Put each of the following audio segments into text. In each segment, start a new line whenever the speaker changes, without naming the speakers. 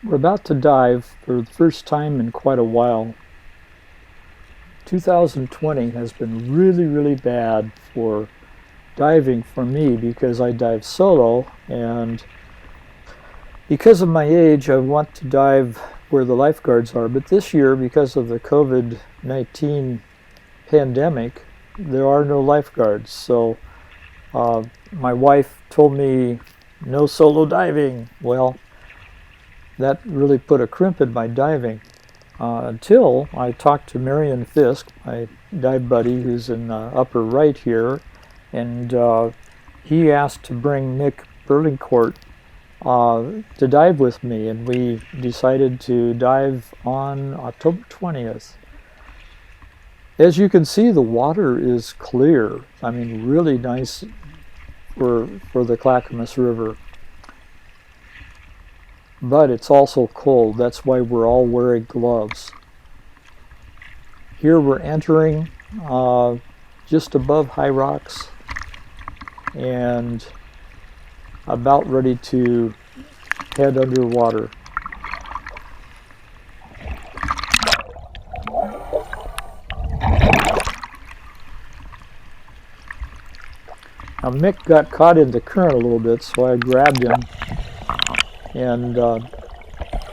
We're about to dive for the first time in quite a while. 2020 has been really bad for diving for me because I dive solo, and because of my age I want to dive where the lifeguards are. But this year, because of the COVID-19 pandemic, there are no lifeguards. So my wife told me no solo diving. Well, that really put a crimp in my diving until I talked to Marion Fisk, my dive buddy, who's in the upper right here, and he asked to bring Nick Burlingcourt to dive with me, and we decided to dive on October 20th. As you can see, the water is clear. I mean, really nice for the Clackamas River. But it's also cold. That's why we're all wearing gloves. Here we're entering just above high rocks and about ready to head underwater. Now Mick got caught in the current a little bit, so I grabbed him and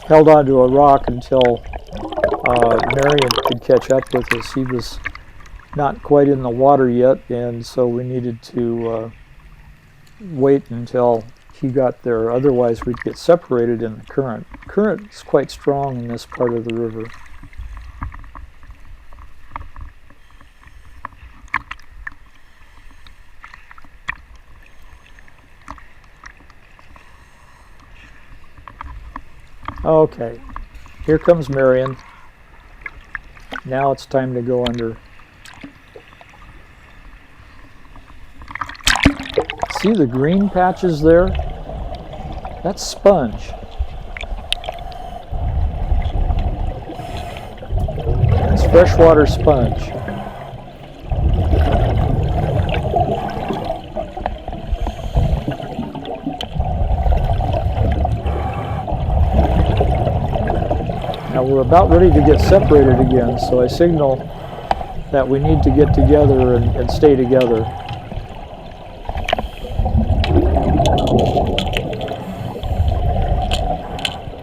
held onto a rock until Marion could catch up with us. He was not quite in the water yet, and so we needed to wait until he got there. Otherwise we'd get separated in the current. The current is quite strong in this part of the river. Okay, here comes Marion. Now it's time to go under. See the green patches there? That's sponge. That's freshwater sponge. Now we're about ready to get separated again, so I signal that we need to get together and stay together.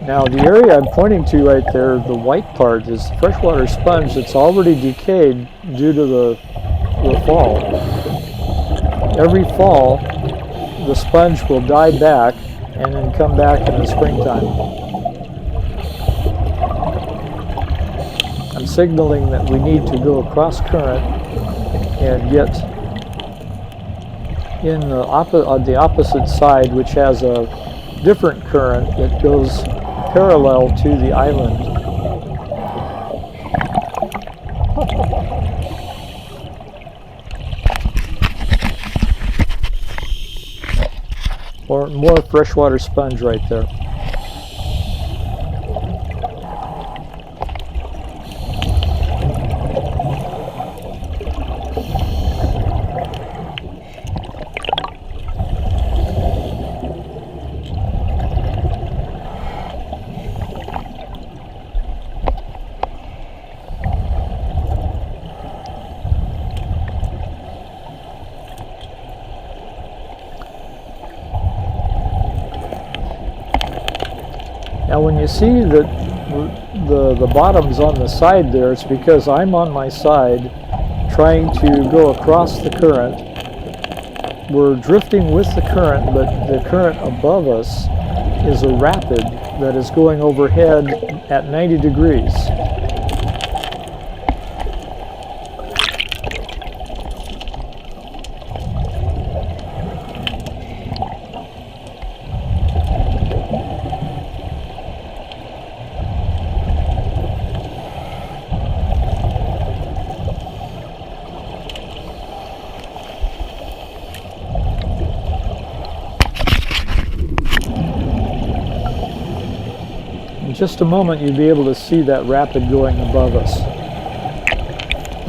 Now the area I'm pointing to right there, the white part, is freshwater sponge that's already decayed due to the fall. Every fall, the sponge will die back and then come back in the springtime. I'm signaling that we need to go across current and get in on the opposite side, which has a different current that goes parallel to the island. More freshwater sponge right there. Now when you see that the bottom's on the side there, it's because I'm on my side trying to go across the current. We're drifting with the current, but the current above us is a rapid that is going overhead at 90 degrees. In just a moment you'll be able to see that rapid going above us.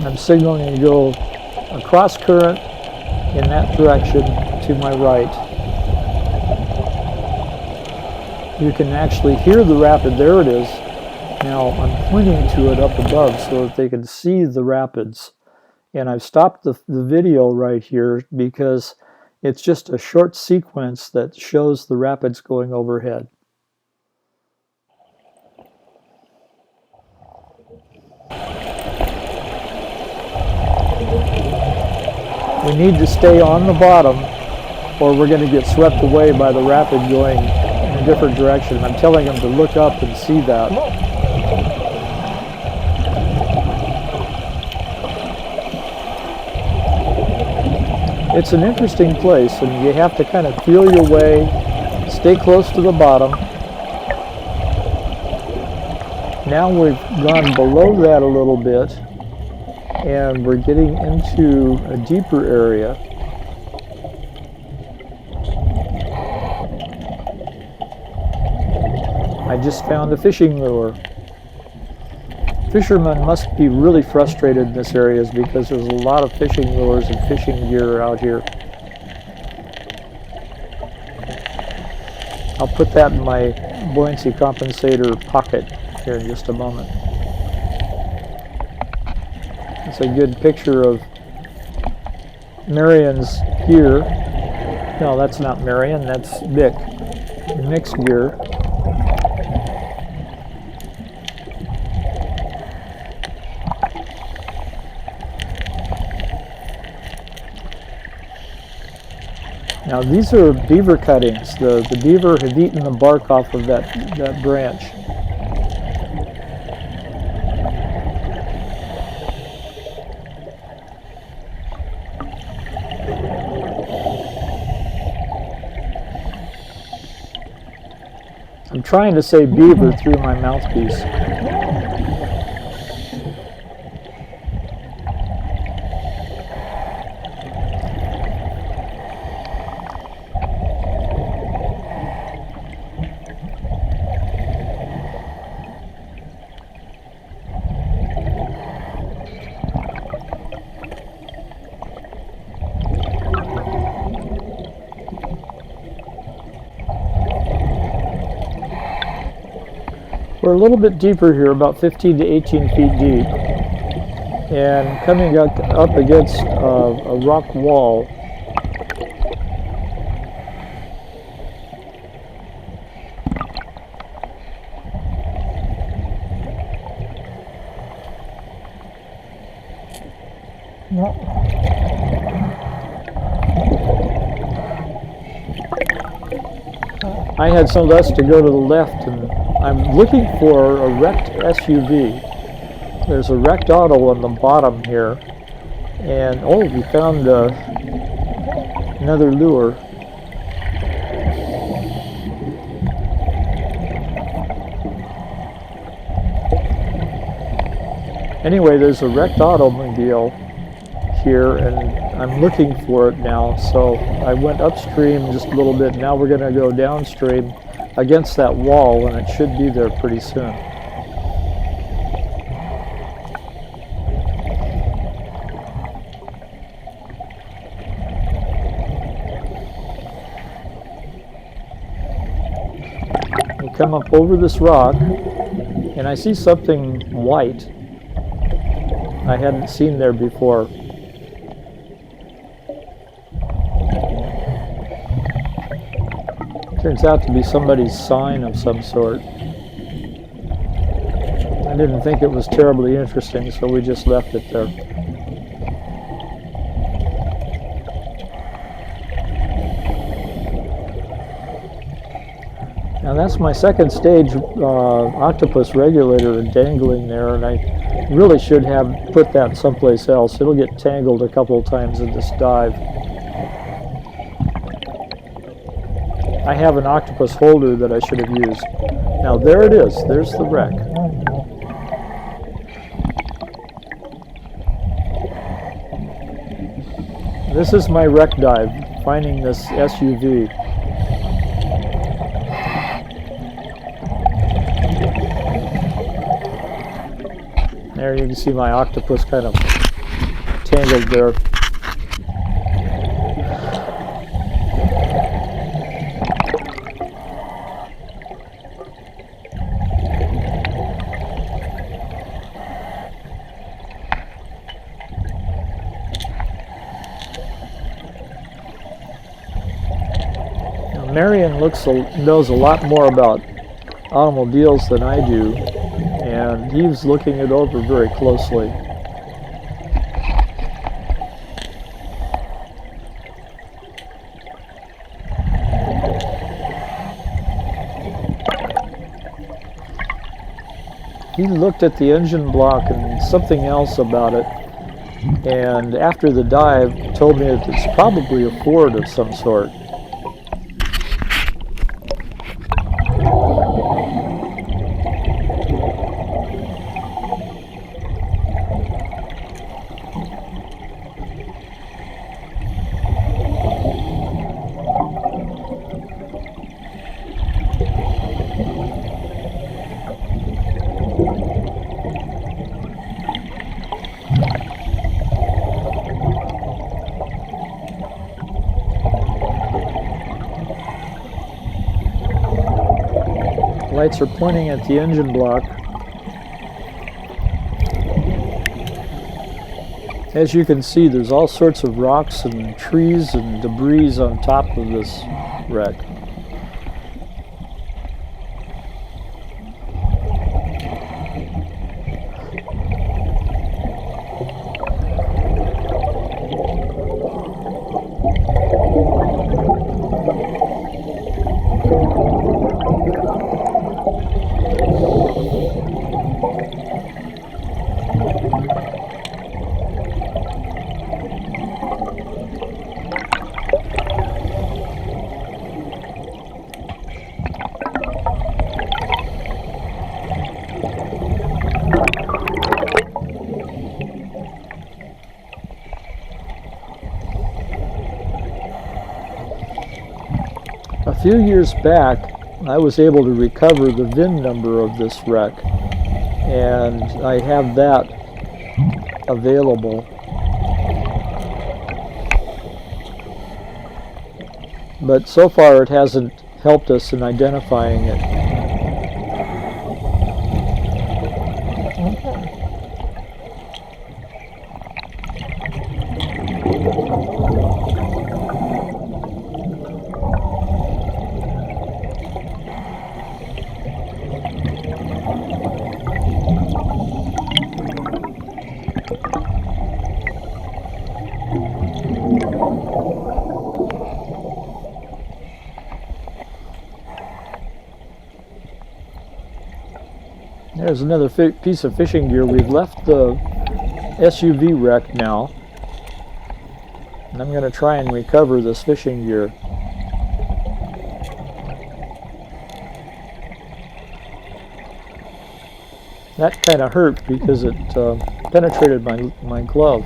I'm signaling to go across current in that direction to my right. You can actually hear the rapid. There it is. Now I'm pointing to it up above so that they can see the rapids. And I've stopped the video right here because it's just a short sequence that shows the rapids going overhead. We need to stay on the bottom or we're going to get swept away by the rapid going in a different direction. I'm telling them to look up and see that. It's an interesting place, and you have to kind of feel your way, stay close to the bottom. Now we've gone below that a little bit, and we're getting into a deeper area. I just found a fishing lure. Fishermen must be really frustrated in this area because there's a lot of fishing lures and fishing gear out here. I'll put that in my buoyancy compensator pocket here in just a moment. It's a good picture of Marion's gear. No, that's not Marion, that's Mick's gear. Now these are beaver cuttings. The beaver have eaten the bark off of that branch. I'm trying to say beaver through my mouthpiece. We're a little bit deeper here, about 15 to 18 feet deep, and coming up against a rock wall. I had some less to go to the left, and I'm looking for a wrecked SUV. There's a wrecked auto on the bottom here, and oh, we found another lure. Anyway, there's a wrecked automobile here, and I'm looking for it now. So I went upstream just a little bit. Now we're going to go downstream against that wall, and it should be there pretty soon. We come up over this rock, and I see something white I hadn't seen there before. Turns out to be somebody's sign of some sort. I didn't think it was terribly interesting, so we just left it there. Now that's my second stage octopus regulator dangling there, and I really should have put that someplace else. It'll get tangled a couple of times in this dive. I have an octopus holder that I should have used. Now there it is. There's the wreck. This is my wreck dive, finding this SUV. There you can see my octopus kind of tangled there. Marion knows a lot more about automobiles than I do, and he was looking it over very closely. He looked at the engine block and something else about it, and after the dive told me that it's probably a Ford of some sort. Lights are pointing at the engine block. As you can see, there's all sorts of rocks and trees and debris on top of this wreck. A few years back, I was able to recover the VIN number of this wreck, and I have that available. But so far it hasn't helped us in identifying it. There's another piece of fishing gear. We've left the SUV wreck now, and I'm going to try and recover this fishing gear. That kind of hurt because it penetrated my glove.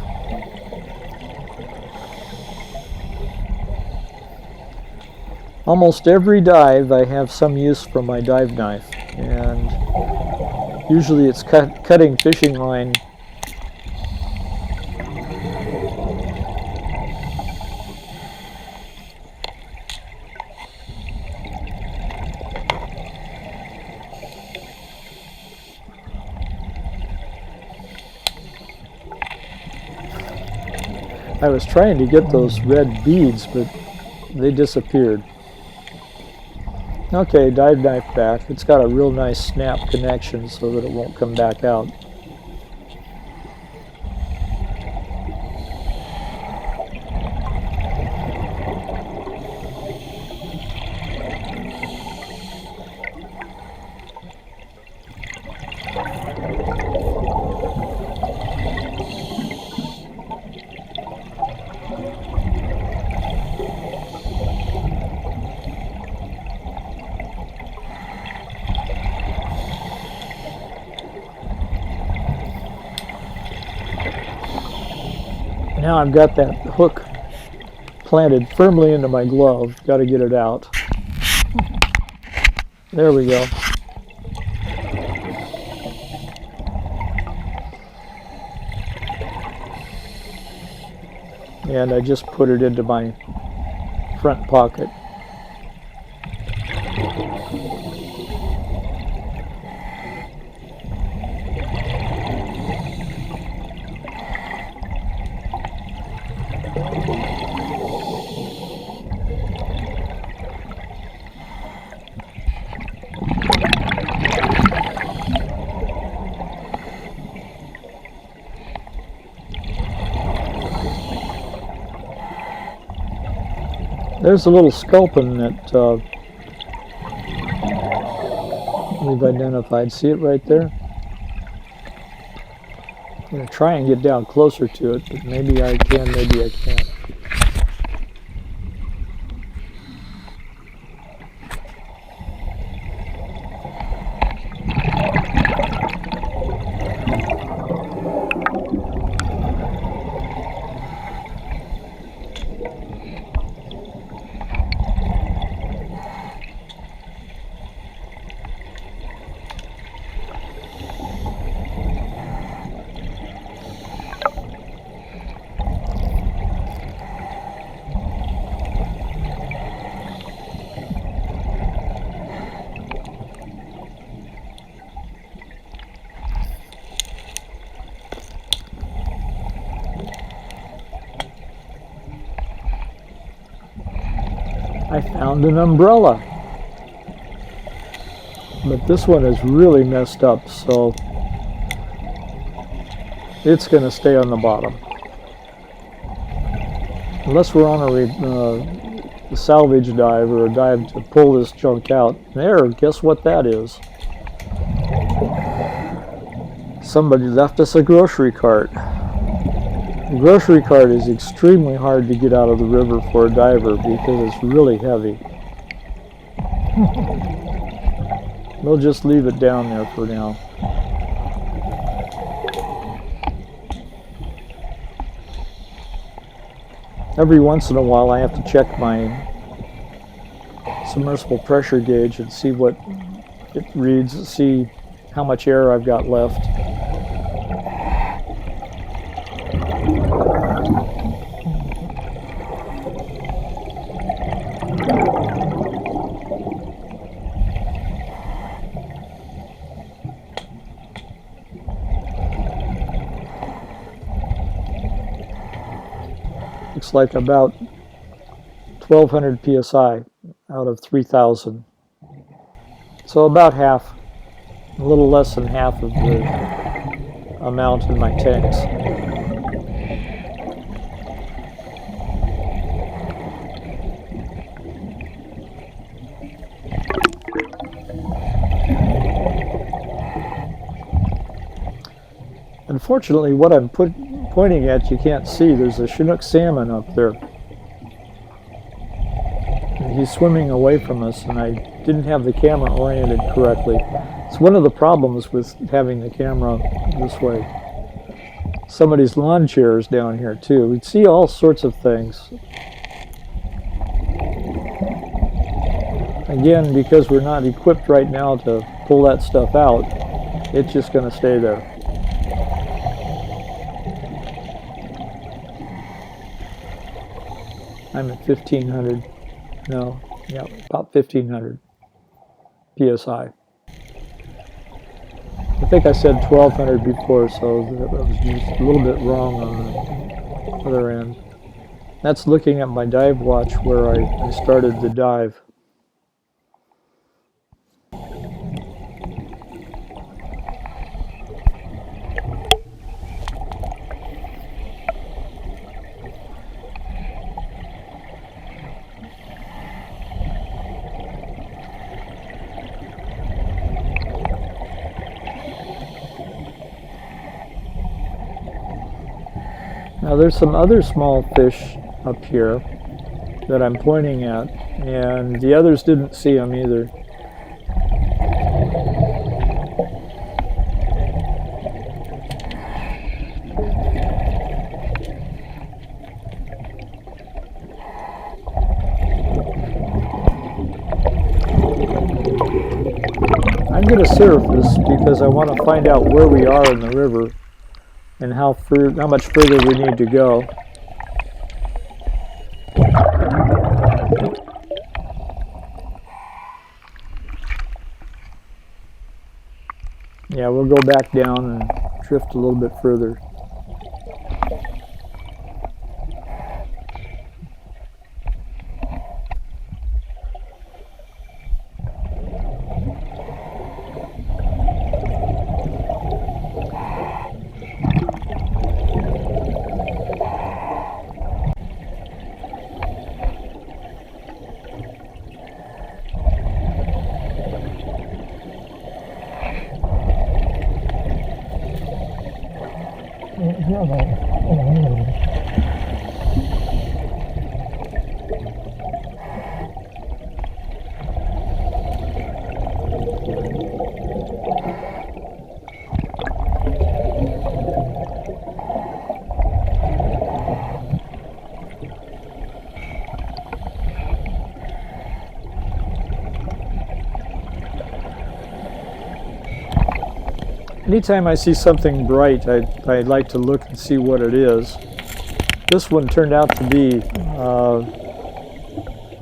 Almost every dive I have some use for my dive knife, and usually it's cutting fishing line. I was trying to get those red beads, but they disappeared. Okay, dive knife back. It's got a real nice snap connection so that it won't come back out. Now I've got that hook planted firmly into my glove. Got to get it out. There we go. And I just put it into my front pocket. There's a little sculpin that we've identified. See it right there? I'm going to try and get down closer to it, but maybe I can, maybe I can't. I found an umbrella, but this one is really messed up, so it's going to stay on the bottom. Unless we're on a salvage dive or a dive to pull this junk out. There, guess what that is? Somebody left us a grocery cart. The grocery cart is extremely hard to get out of the river for a diver because it's really heavy. We'll just leave it down there for now. Every once in a while I have to check my submersible pressure gauge and see what it reads, see how much air I've got left. Looks like about 1200 psi out of 3000. So about half, a little less than half of the amount in my tanks. Unfortunately, what I'm pointing at you can't see. There's a Chinook salmon up there. And he's swimming away from us, and I didn't have the camera oriented correctly. It's one of the problems with having the camera this way. Somebody's lawn chair is down here too. We'd see all sorts of things. Again, because we're not equipped right now to pull that stuff out, it's just going to stay there. I'm at 1500, no, yeah, about 1500 psi. I think I said 1200 before, so that was just a little bit wrong on the other end. That's looking at my dive watch where I started the dive. Now there's some other small fish up here that I'm pointing at, and the others didn't see them either. I'm going to surf this because I want to find out where we are in the river and how much further we need to go. Yeah, we'll go back down and drift a little bit further. Anytime I see something bright, I like to look and see what it is. This one turned out to be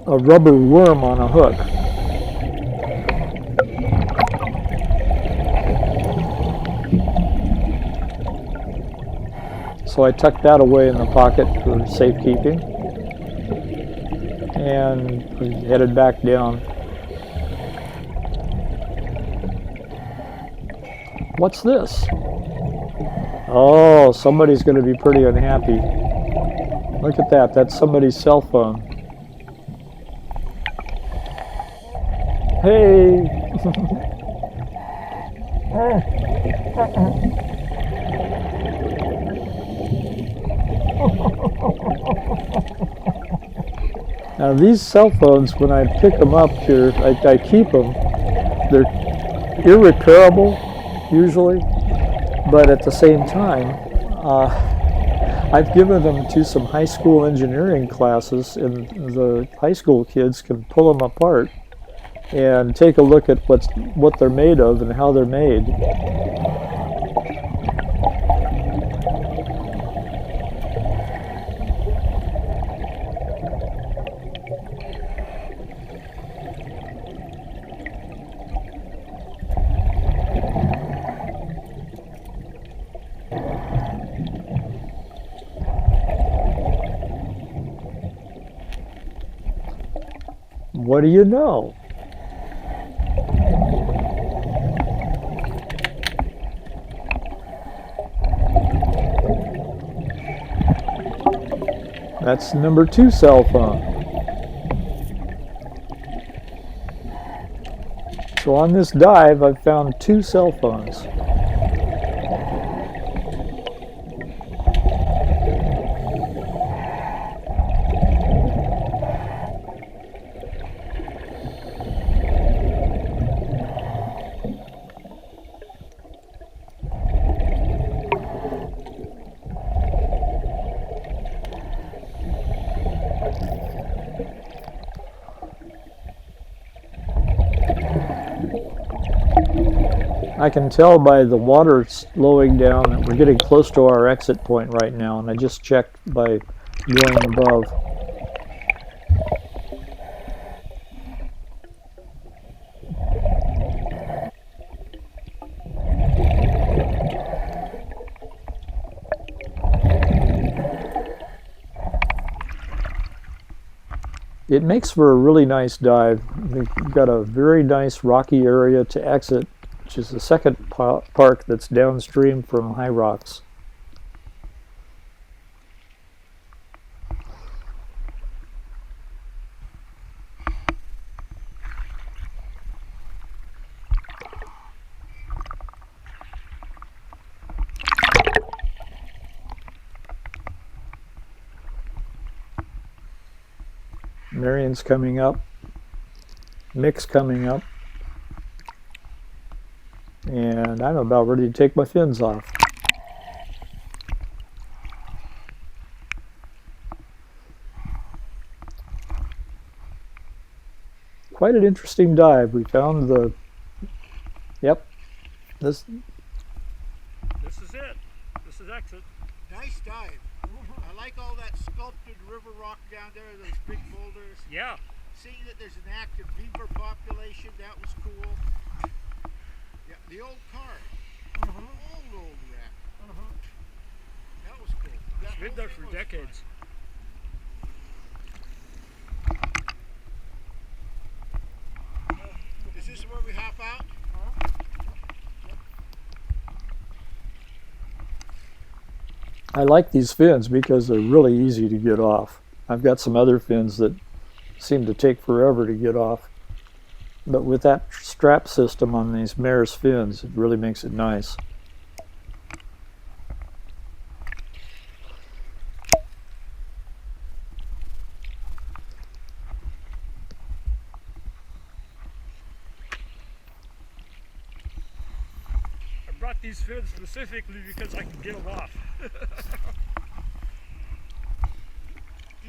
a rubber worm on a hook. So I tucked that away in the pocket for safekeeping and we headed back down. What's this? Oh, somebody's going to be pretty unhappy. Look at that. That's somebody's cell phone. Hey! Now these cell phones, when I pick them up here, I keep them. They're irreparable, usually, but at the same time, I've given them to some high school engineering classes, and the high school kids can pull them apart and take a look at what they're made of and how they're made. What do you know? That's number 2 cell phone. So on this dive, I've found 2 cell phones. I can tell by the water slowing down that we're getting close to our exit point right now, and I just checked by going above. It makes for a really nice dive. We've got a very nice rocky area to exit, which is the second park that's downstream from High Rocks. Marion's coming up, Mick's coming up, and I'm about ready to take my fins off. Quite an interesting dive. We found the, yep, this
is it. This is exit.
Nice dive. I like all that sculpted river rock down there, those big boulders.
Yeah.
Seeing that there's an active beaver population, that was cool. Yeah, the old car. Old wreck. That was cool.
It's been there for decades.
Is this where we hop out?
I like these fins because they're really easy to get off. I've got some other fins that seem to take forever to get off. But with that strap system on these Mare's fins, it really makes it nice.
brought these fins specifically because I can get them off.
Did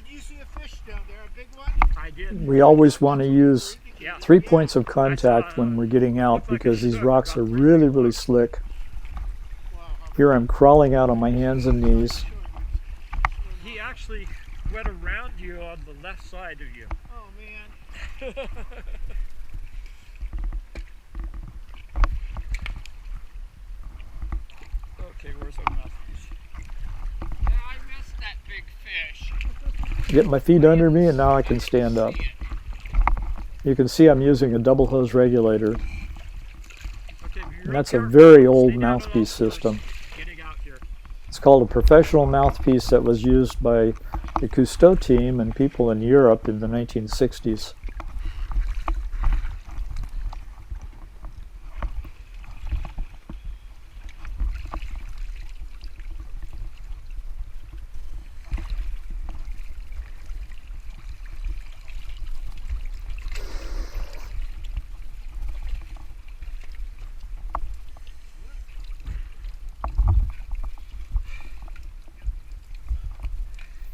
you see a fish down there, a big one?
I did.
We always want to use
Yeah.
3 points of contact when we're getting out because these rocks are really, really slick.
Wow, how
Here I'm crawling out on my hands and knees.
He actually went around you on the left side of you.
Oh man.
Okay, where's our mouthpiece?
Yeah, I missed that big fish.
Get my feet under me and now I can stand up. You can see I'm using a double hose regulator.
Okay, be
And
real
that's a
careful.
very old
Stay down to
mouthpiece
those
system.
first getting out here.
It's called a professional mouthpiece that was used by the Cousteau team and people in Europe in the 1960s.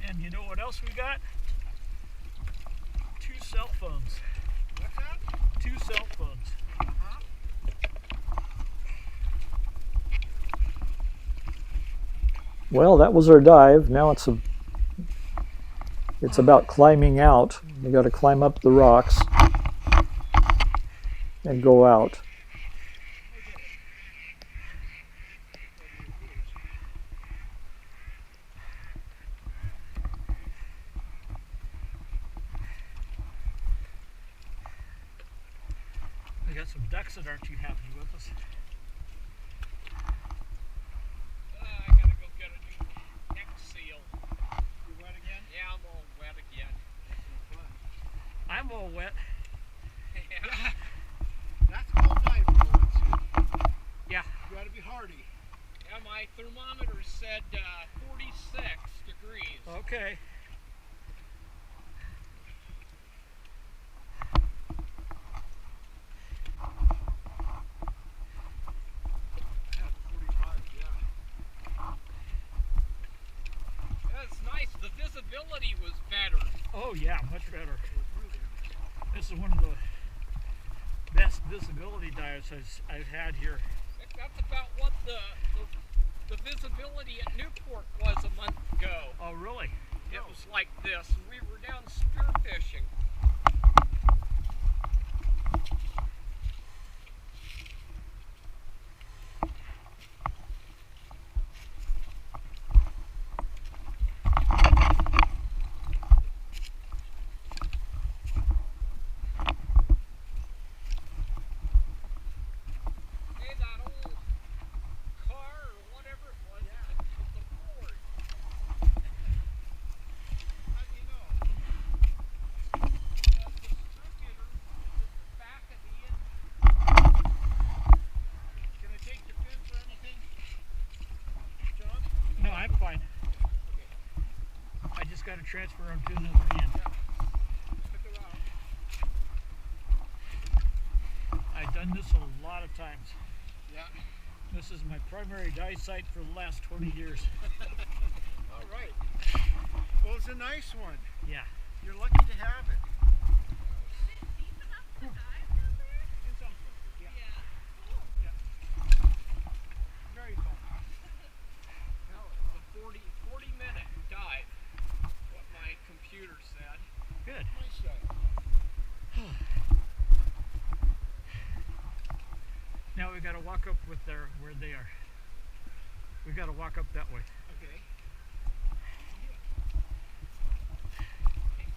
And you know what else we got? 2 cell phones.
What's that?
2 cell phones.
Well, that was our dive. Now it's about climbing out. You got to climb up the rocks and go out.
We got some ducks that aren't too happy with us.
I gotta go get a new neck seal.
You wet again?
Yeah, I'm all wet again.
I'm all wet.
Yeah.
That's all dive bullets.
Yeah.
You gotta be hardy.
Yeah, my thermometer said 46 degrees.
Okay.
Yeah, 45, yeah.
That's nice. The visibility was better.
Oh yeah, much better.
It was really nice.
This is one of the best visibility dives I've had here.
That's about what the visibility at Newport was a month ago.
Oh really?
It was like this. We were down spearfishing. Hey, that old car or whatever it was, it's a Ford.
How do you know?
The distributor is at the back of the engine.
Can I take your fin for anything? John?
No, I'm fine. I just got to transfer them to another hand.
Stick around.
I've done this a lot of times.
Yeah.
This is my primary dive site for the last 20 years.
All right. Well, it's a nice one.
Yeah.
You're lucky to have it. In some places, yeah. Very fun.
No, it's a 40-minute dive, what my computer said.
Good.
Nice dive.
Now we got to walk up with where they are. We got to walk up that way.
Okay.